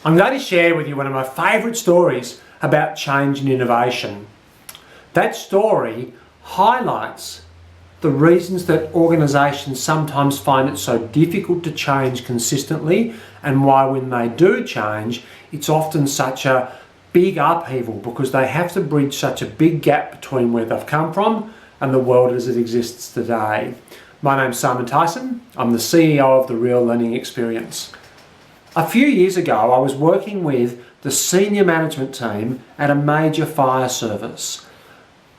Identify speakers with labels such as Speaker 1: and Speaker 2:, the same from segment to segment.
Speaker 1: I'm going to share with you one of my favourite stories about change and innovation. That story highlights the reasons that organisations sometimes find it so difficult to change consistently, and why when they do change, it's often such a big upheaval because they have to bridge such a big gap between where they've come from and the world as it exists today. My name's Simon Tyson. I'm the CEO of The Real Learning Experience. A few years ago, I was working with the senior management team at a major fire service.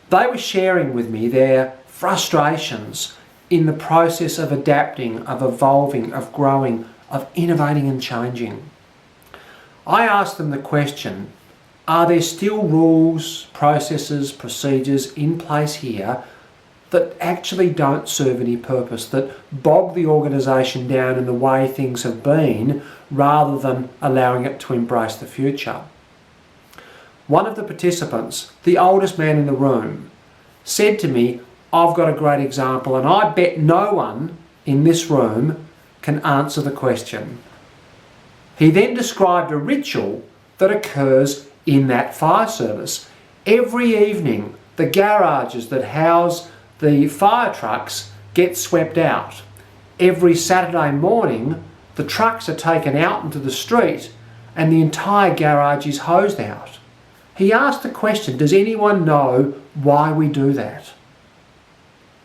Speaker 1: They were sharing with me their frustrations in the process of adapting, of evolving, of growing, of innovating and changing. I asked them the question, are there still rules, processes, procedures in place here that actually don't serve any purpose, that bog the organisation down in the way things have been, rather than allowing it to embrace the future? One of the participants, the oldest man in the room, said to me, I've got a great example and I bet no one in this room can answer the question. He then described a ritual that occurs in that fire service. Every evening, the garages that house the fire trucks get swept out. Every Saturday morning, the trucks are taken out into the street and the entire garage is hosed out. He asked the question, does anyone know why we do that?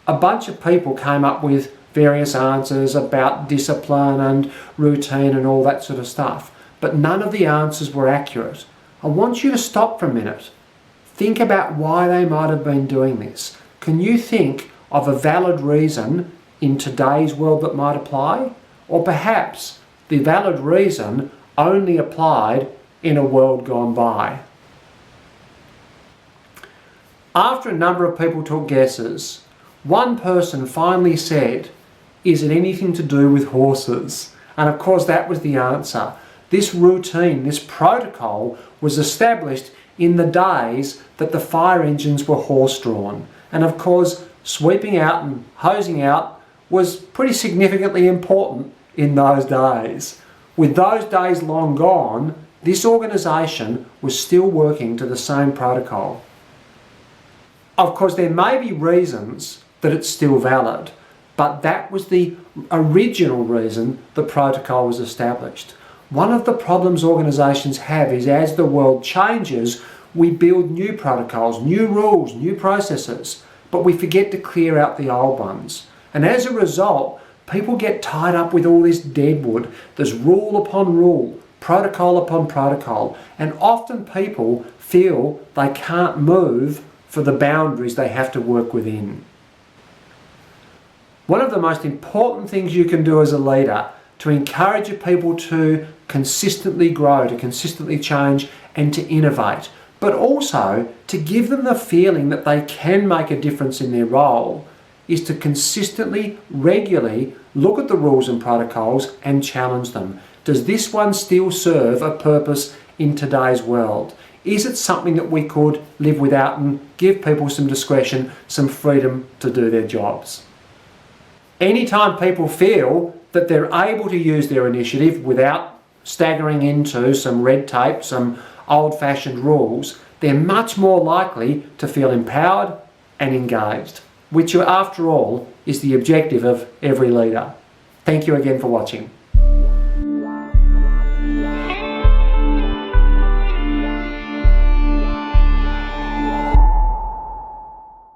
Speaker 1: A bunch of people came up with various answers about discipline and routine and all that sort of stuff, but none of the answers were accurate. I want you to stop for a minute. Think about why they might have been doing this. Can you think of a valid reason in today's world that might apply? Or perhaps the valid reason only applied in a world gone by? After a number of people took guesses, one person finally said, is it anything to do with horses? And of course that was the answer. This routine, this protocol was established in the days that the fire engines were horse-drawn. And of course, sweeping out and hosing out was pretty significantly important in those days. With those days long gone, this organisation was still working to the same protocol. Of course, there may be reasons that it's still valid, but that was the original reason the protocol was established. One of the problems organisations have is as the world changes, we build new protocols, new rules, new processes, but we forget to clear out the old ones. And as a result, people get tied up with all this deadwood. There's rule upon rule, protocol upon protocol, and often people feel they can't move for the boundaries they have to work within. One of the most important things you can do as a leader to encourage your people to consistently grow, to consistently change and to innovate, but also to give them the feeling that they can make a difference in their role, is to consistently, regularly look at the rules and protocols and challenge them. Does this one still serve a purpose in today's world? Is it something that we could live without and give people some discretion, some freedom to do their jobs? Anytime people feel that they're able to use their initiative without staggering into some red tape, some old-fashioned rules, they're much more likely to feel empowered and engaged, which after all is the objective of every leader. Thank you again for watching.